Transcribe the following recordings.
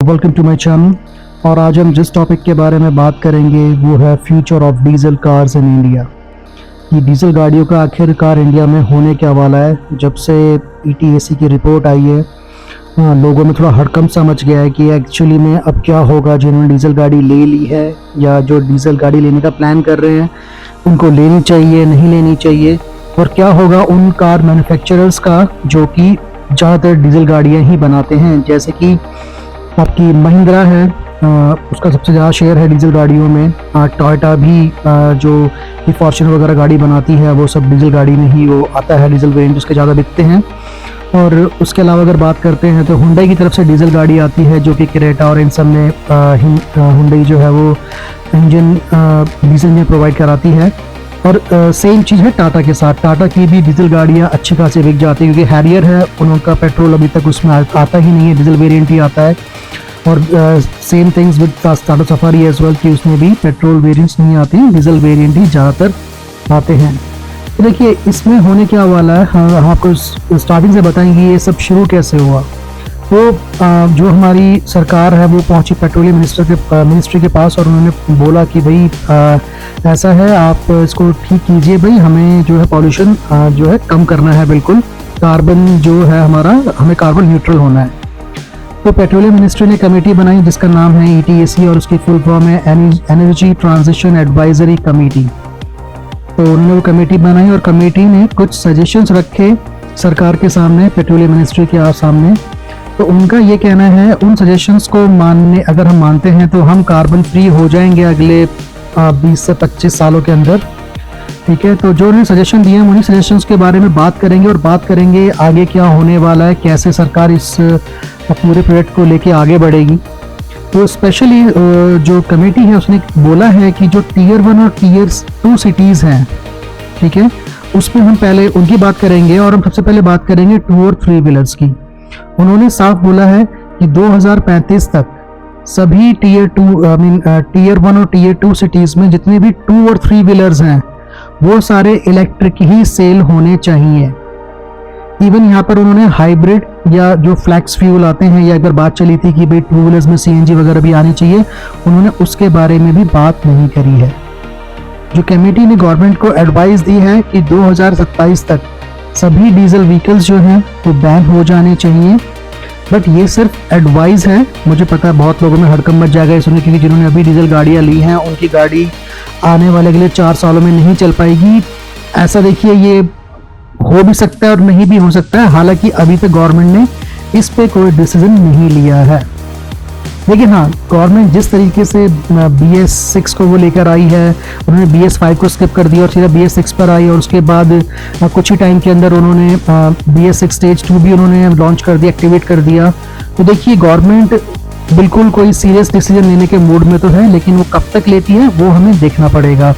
Welcome to my channel. और आज हम जिस टॉपिक के बारे में बात करेंगे वो है future of diesel cars in India. ये डीजल गाड़ियों का आखिरकार इंडिया में होने क्या वाला है। जब से ETAC की रिपोर्ट आई है लोगों में थोड़ा हड़कंप सा मच गया है कि एक्चुअली में अब क्या होगा। जिन्होंने डीजल गाड़ी ले ली है या जो डीजल गाड़ी लेने का प्लान कर रहे हैं उनको लेनी चाहिए नहीं लेनी चाहिए, और क्या होगा उन कार मैन्युफैक्चरर्स का जो कि ज़्यादातर डीजल गाड़ियाँ ही बनाते हैं। जैसे कि आपकी महिंद्रा है, उसका सबसे ज़्यादा शेयर है डीजल गाड़ियों में। टोयोटा भी जो कि फॉर्च्यूनर वगैरह गाड़ी बनाती है वो सब डीजल गाड़ी में ही वो आता है, डीजल वेरिएंट उसके ज़्यादा बिकते हैं। और उसके अलावा अगर बात करते हैं तो हुंडई की तरफ से डीजल गाड़ी आती है जो कि क्रेटा और इन सब में हुंडई जो है वो इंजन डीजल में प्रोवाइड कराती है। और सेम चीज़ है टाटा के साथ। टाटा की भी डीजल गाड़ियाँ अच्छी खासी बिक जाती है क्योंकि हैरियर है, उनका पेट्रोल अभी तक उसमें आता ही नहीं है, डीजल वेरिएंट ही आता है। और same things with Tata Safari as well कि उसमें भी पेट्रोल वेरिएंट्स नहीं आते हैं, डीजल वेरिएंट ही ज़्यादातर आते हैं। तो देखिए इसमें होने क्या वाला है, हम आपको स्टार्टिंग से बताएंगे ये सब शुरू कैसे हुआ। तो जो हमारी सरकार है वो पहुंची पेट्रोलियम मिनिस्ट्री के पास और उन्होंने बोला कि भाई ऐसा है, आप इसको ठीक कीजिए भाई, हमें जो है पॉल्यूशन जो है कम करना है, बिल्कुल कार्बन जो है हमारा, हमें कार्बन न्यूट्रल होना है। तो पेट्रोलियम मिनिस्ट्री ने कमेटी बनाई जिसका नाम है ETAC और उसकी फुल फॉर्म है एनर्जी ट्रांजिशन एडवाइजरी कमेटी। तो उन्होंने वो कमेटी बनाई और कमेटी ने कुछ सजेशंस रखे सरकार के सामने, पेट्रोलियम मिनिस्ट्री के सामने। तो उनका ये कहना है उन सजेशंस को मानने अगर हम मानते हैं तो हम कार्बन फ्री हो जाएंगे अगले 20 से 25 सालों के अंदर। ठीक है, तो जो उन्होंने सजेशन दिए हैं उन्हीं सजेशंस के बारे में बात करेंगे और बात करेंगे आगे क्या होने वाला है, कैसे सरकार इस पूरे प्रोजेक्ट को लेके आगे बढ़ेगी। तो स्पेशली जो कमेटी है उसने बोला है कि जो Tier 1 और Tier 2 सिटीज़ हैं, ठीक है, उसमें हम पहले उनकी बात करेंगे और हम सबसे पहले बात करेंगे 2 और 3 व्हीलर्स की। उन्होंने साफ बोला है कि 2035 तक सभी Tier 1 और Tier 2 सिटीज़ में जितने भी 2 और 3 व्हीलर्स हैं वो सारे इलेक्ट्रिक ही सेल होने चाहिए। इवन यहाँ पर उन्होंने हाइब्रिड या जो फ्लैक्स फ्यूल आते हैं, या अगर बात चली थी कि भाई 2 व्हीलर्स में CNG वगैरह भी आनी चाहिए, उन्होंने उसके बारे में भी बात नहीं करी है। जो कमेटी ने गवर्नमेंट को एडवाइस दी है कि 2027 तक सभी डीजल व्हीकल्स जो हैं वो बैन हो जाने चाहिए। बट ये सिर्फ एडवाइस है, मुझे पता है बहुत लोगों में हड़कंप मच जाएगा इसमें, क्योंकि जिन्होंने अभी डीजल गाड़ियाँ ली हैं उनकी गाड़ी आने वाले अगले 4 सालों में नहीं चल पाएगी। ऐसा देखिए ये हो भी सकता है और नहीं भी हो सकता है, हालांकि अभी तक गवर्नमेंट ने इस पे कोई डिसीजन नहीं लिया है। लेकिन हाँ, गवर्नमेंट जिस तरीके से BS6 को वो लेकर आई है, उन्होंने BS5 को स्किप कर दिया और सीधा BS6 पर आई, और उसके बाद कुछ ही टाइम के अंदर उन्होंने BS6 स्टेज 2 भी उन्होंने लॉन्च कर दिया, एक्टिवेट कर दिया। तो देखिए गवर्नमेंट बिल्कुल कोई सीरियस डिसीजन लेने के मूड में तो है, लेकिन वो कब तक लेती है वो हमें देखना पड़ेगा।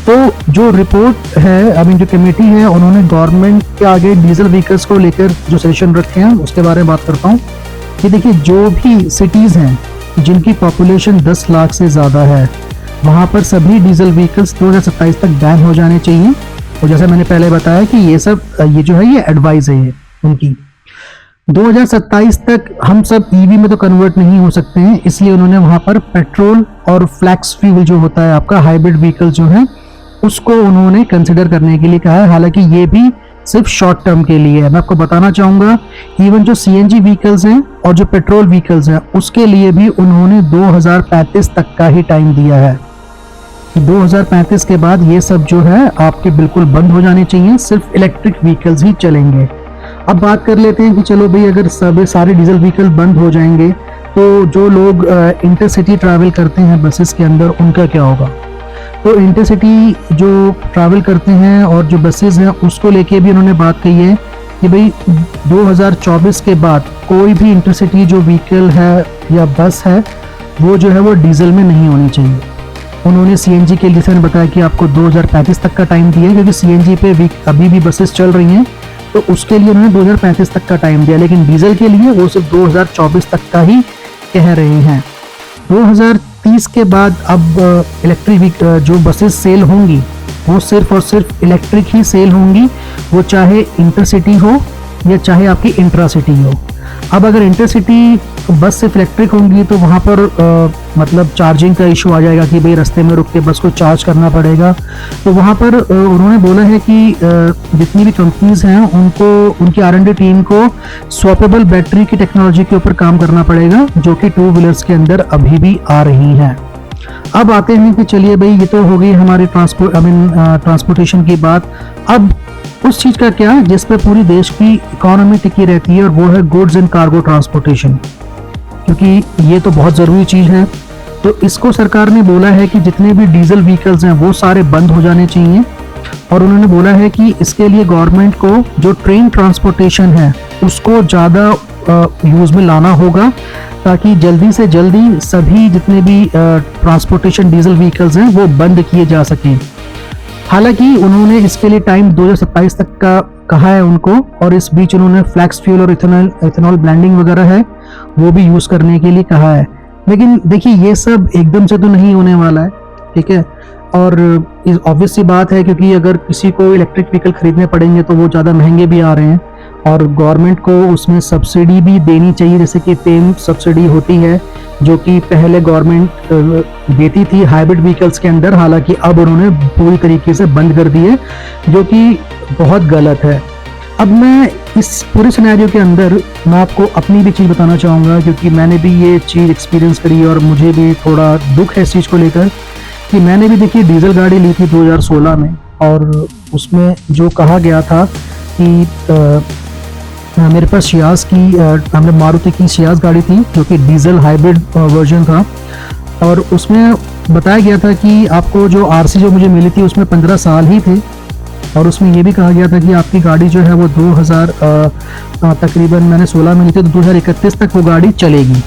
तो जो रिपोर्ट है, जो कमेटी है, उन्होंने गवर्नमेंट के आगे डीजल व्हीकल्स को लेकर जो सजेशन रखे हैं उसके बारे में बात करता हूँ। कि देखिए जो भी सिटीज़ हैं जिनकी पॉपुलेशन 10 लाख से ज़्यादा है वहाँ पर सभी डीजल व्हीकल्स 2027 तक बैन हो जाने चाहिए। और जैसे मैंने पहले बताया कि ये जो है ये एडवाइस है ये उनकी। 2027 तक हम सब EV में तो कन्वर्ट नहीं हो सकते हैं, इसलिए उन्होंने वहाँ पर पेट्रोल और फ्लैक्स फ्यूल जो होता है आपका हाइब्रिड व्हीकल जो है उसको उन्होंने कंसिडर करने के लिए कहा है। हालांकि ये भी सिर्फ शॉर्ट टर्म के लिए है। मैं आपको बताना चाहूँगा इवन जो CNG व्हीकल्स हैं और जो पेट्रोल व्हीकल्स हैं उसके लिए भी उन्होंने 2035 तक का ही टाइम दिया है। 2035 के बाद ये सब जो है आपके बिल्कुल बंद हो जाने चाहिए, सिर्फ इलेक्ट्रिक व्हीकल्स ही चलेंगे। अब बात कर लेते हैं कि चलो भाई अगर सारे डीजल व्हीकल बंद हो जाएंगे तो जो लोग इंटरसिटी ट्रैवल करते हैं बसेस के अंदर उनका क्या होगा। तो इंटरसिटी जो ट्रैवल करते हैं और जो बसेस हैं उसको लेके भी उन्होंने बात कही है कि भाई 2024 के बाद कोई भी इंटरसिटी जो व्हीकल है या बस है वो जो है वो डीजल में नहीं होनी चाहिए। उन्होंने CNG के लिए मैंने बताया कि आपको 2035 तक का टाइम दिया, क्योंकि CNG पे अभी भी बसेस चल रही हैं तो उसके लिए उन्होंने 2035 तक का टाइम दिया, लेकिन डीजल के लिए वो सिर्फ 2024 तक का ही कह रहे हैं। 2030 के बाद अब इलेक्ट्रिक जो बसेस सेल होंगी वो सिर्फ और सिर्फ इलेक्ट्रिक ही सेल होंगी, वो चाहे इंटरसिटी हो या चाहे आपकी इंट्रा सिटी हो। अब अगर इंटरसिटी बस सिर्फ इलेक्ट्रिक होंगी तो वहाँ पर मतलब चार्जिंग का इशू आ जाएगा कि भाई रास्ते में रुक के बस को चार्ज करना पड़ेगा। तो वहाँ पर उन्होंने बोला है कि जितनी भी कंपनीज हैं उनको उनकी R&D टीम को स्वैपेबल बैटरी की टेक्नोलॉजी के ऊपर काम करना पड़ेगा, जो कि टू व्हीलर्स के अंदर अभी भी आ रही हैं। अब आते हैं कि चलिए भाई ये तो हो गई हमारी ट्रांसपोर्टेशन की बात। अब उस चीज़ का क्या जिस पे पूरी देश की इकोनॉमी टिकी रहती है, और वो है गुड्स एंड कार्गो ट्रांसपोर्टेशन, क्योंकि ये तो बहुत ज़रूरी चीज़ है। तो इसको सरकार ने बोला है कि जितने भी डीजल व्हीकल्स हैं वो सारे बंद हो जाने चाहिए, और उन्होंने बोला है कि इसके लिए गवर्नमेंट को जो ट्रेन ट्रांसपोर्टेशन है उसको ज़्यादा यूज़ में लाना होगा, ताकि जल्दी से जल्दी सभी जितने भी ट्रांसपोर्टेशन डीजल व्हीकल्स हैं वो बंद किए जा सकें। हालांकि उन्होंने इसके लिए टाइम 2027 तक का कहा है उनको, और इस बीच उन्होंने फ्लैक्स फ्यूल और इथेनॉल ब्लेंडिंग वगैरह है वो भी यूज़ करने के लिए कहा है। लेकिन देखिए ये सब एकदम से तो नहीं होने वाला है, ठीक है। और ऑब्वियस सी बात है, क्योंकि अगर किसी को इलेक्ट्रिक व्हीकल खरीदने पड़ेंगे तो वो ज़्यादा महंगे भी आ रहे हैं, और गवर्नमेंट को उसमें सब्सिडी भी देनी चाहिए, जैसे कि फेम सब्सिडी होती है जो कि पहले गवर्नमेंट देती थी हाइब्रिड व्हीकल्स के अंदर। हालांकि अब उन्होंने पूरी तरीके से बंद कर दी है, जो कि बहुत गलत है। अब मैं इस पूरे सिनेरियो के अंदर मैं आपको अपनी भी चीज़ बताना चाहूँगा, क्योंकि मैंने भी ये चीज़ एक्सपीरियंस करी और मुझे भी थोड़ा दुख है इस चीज़ को लेकर कि मैंने भी देखिए डीजल गाड़ी ली थी 2016 में, और उसमें जो कहा गया था कि मेरे पास शियाज की हमने मारुति की शियाज गाड़ी थी जो कि डीजल हाइब्रिड वर्जन था, और उसमें बताया गया था कि आपको जो आरसी जो मुझे मिली थी उसमें 15 साल ही थे, और उसमें ये भी कहा गया था कि आपकी गाड़ी जो है वो 2000 तकरीबन मैंने 16 में ली थी तो 2031 तक वो गाड़ी चलेगी।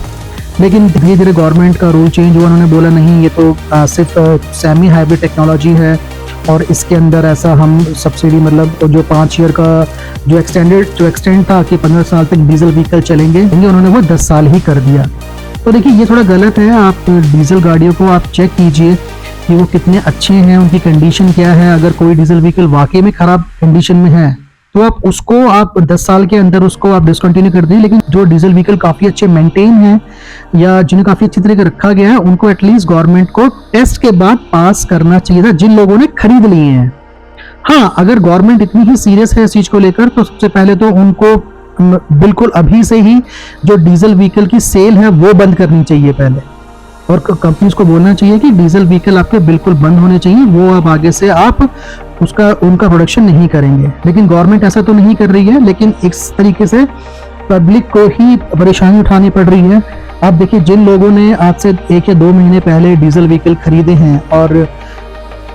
लेकिन धीरे धीरे गवर्नमेंट का रूल चेंज हुआ, उन्होंने बोला नहीं ये तो सिर्फ सेमी हाइब्रिड टेक्नोलॉजी है, और इसके अंदर ऐसा हम सब्सिडी मतलब जो 5 ईयर का जो एक्सटेंड था कि 15 साल तक डीजल व्हीकल चलेंगे, उन्होंने वो 10 साल ही कर दिया। तो देखिए ये थोड़ा गलत है। आप डीजल गाड़ियों को आप चेक कीजिए कि वो कितने अच्छे हैं, उनकी कंडीशन क्या है। अगर कोई डीजल व्हीकल वाकई में ख़राब कंडीशन में है तो आप उसको 10 साल के अंदर उसको आप डिसकंटिन्यू कर दीजिए। लेकिन जो डीजल व्हीकल काफ़ी अच्छे मेंटेन हैं या जिन्हें काफ़ी अच्छी तरीके रखा गया है, उनको एटलीस्ट गवर्नमेंट को टेस्ट के बाद पास करना चाहिए था, जिन लोगों ने खरीद लिए हैं। हाँ, अगर गवर्नमेंट इतनी ही सीरियस है इस चीज़ को लेकर तो सबसे पहले तो उनको बिल्कुल अभी से ही जो डीजल व्हीकल की सेल है वो बंद करनी चाहिए पहले, और कंपनीज को बोलना चाहिए कि डीजल व्हीकल आपके बिल्कुल बंद होने चाहिए, वो अब आगे से आप उनका प्रोडक्शन नहीं करेंगे। लेकिन गवर्नमेंट ऐसा तो नहीं कर रही है, लेकिन इस तरीके से पब्लिक को ही परेशानी उठानी पड़ रही है। आप देखिए जिन लोगों ने आज से 1 या 2 महीने पहले डीजल व्हीकल खरीदे हैं और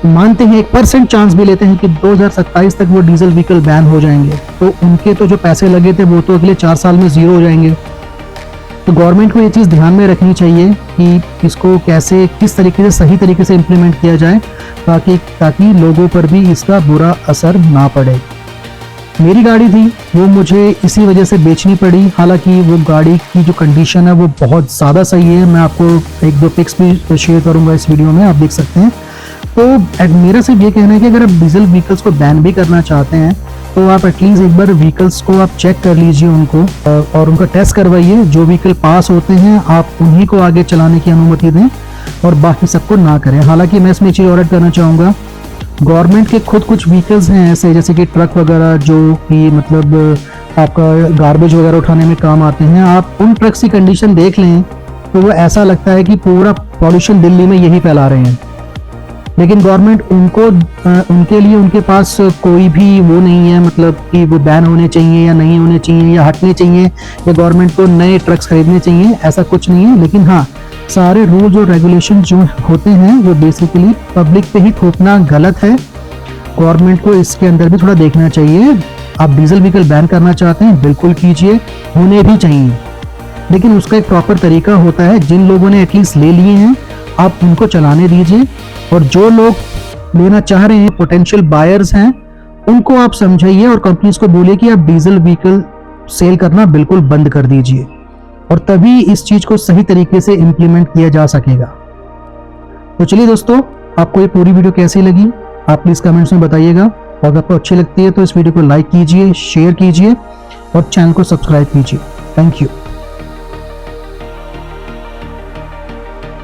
मानते हैं 1% चांस भी लेते हैं कि 2027 तक वो डीजल व्हीकल बैन हो जाएंगे, तो उनके तो जो पैसे लगे थे वो तो अगले 4 साल में ज़ीरो हो जाएंगे। तो गवर्नमेंट को ये चीज़ ध्यान में रखनी चाहिए कि इसको कैसे किस तरीके से सही तरीके से इम्प्लीमेंट किया जाए, ताकि लोगों पर भी इसका बुरा असर ना पड़े। मेरी गाड़ी थी वो मुझे इसी वजह से बेचनी पड़ी। हालांकि वो गाड़ी की जो कंडीशन है वो बहुत ज़्यादा सही है, मैं आपको 1-2 पिक्स भी शेयर करूँगा इस वीडियो में, आप देख सकते हैं। तो मेरा सिर्फ ये कहना है कि अगर आप डीजल व्हीकल्स को बैन भी करना चाहते हैं तो आप एटलीस्ट एक बार व्हीकल्स को आप चेक कर लीजिए उनको, और उनका टेस्ट करवाइए। जो व्हीकल पास होते हैं आप उन्हीं को आगे चलाने की अनुमति दें और बाकी सबको ना करें। हालांकि मैं इसमें चीज़ और ऐड करना चाहूँगा, गवर्नमेंट के खुद कुछ व्हीकल्स हैं ऐसे, जैसे कि ट्रक वगैरह जो कि मतलब आपका गार्बेज वगैरह उठाने में काम आते हैं। आप उन ट्रक्स की कंडीशन देख लें तो वो ऐसा लगता है कि पूरा पॉल्यूशन दिल्ली में यही फैला रहे हैं। लेकिन गवर्नमेंट उनके लिए उनके पास कोई भी वो नहीं है, मतलब कि वो बैन होने चाहिए या नहीं होने चाहिए या हटने चाहिए या गवर्नमेंट को नए ट्रक्स खरीदने चाहिए, ऐसा कुछ नहीं है। लेकिन हाँ, सारे रूल्स और रेगुलेशन जो होते हैं वो बेसिकली पब्लिक पे ही थोपना गलत है। गवर्नमेंट को इसके अंदर भी थोड़ा देखना चाहिए। आप डीजल व्हीकल बैन करना चाहते हैं बिल्कुल कीजिए, होने भी चाहिए, लेकिन उसका एक प्रॉपर तरीका होता है। जिन लोगों ने एटलीस्ट ले लिए हैं आप उनको चलाने दीजिए, और जो लोग लेना चाह रहे हैं पोटेंशियल बायर्स हैं उनको आप समझाइए और कंपनीज को बोलिए कि आप डीजल व्हीकल सेल करना बिल्कुल बंद कर दीजिए, और तभी इस चीज को सही तरीके से इंप्लीमेंट किया जा सकेगा। तो चलिए दोस्तों, आपको ये पूरी वीडियो कैसी लगी आप प्लीज कमेंट्स में बताइएगा, और अगर आपको अच्छी लगती है तो इस वीडियो को लाइक कीजिए, शेयर कीजिए और चैनल को सब्सक्राइब कीजिए। Thank you.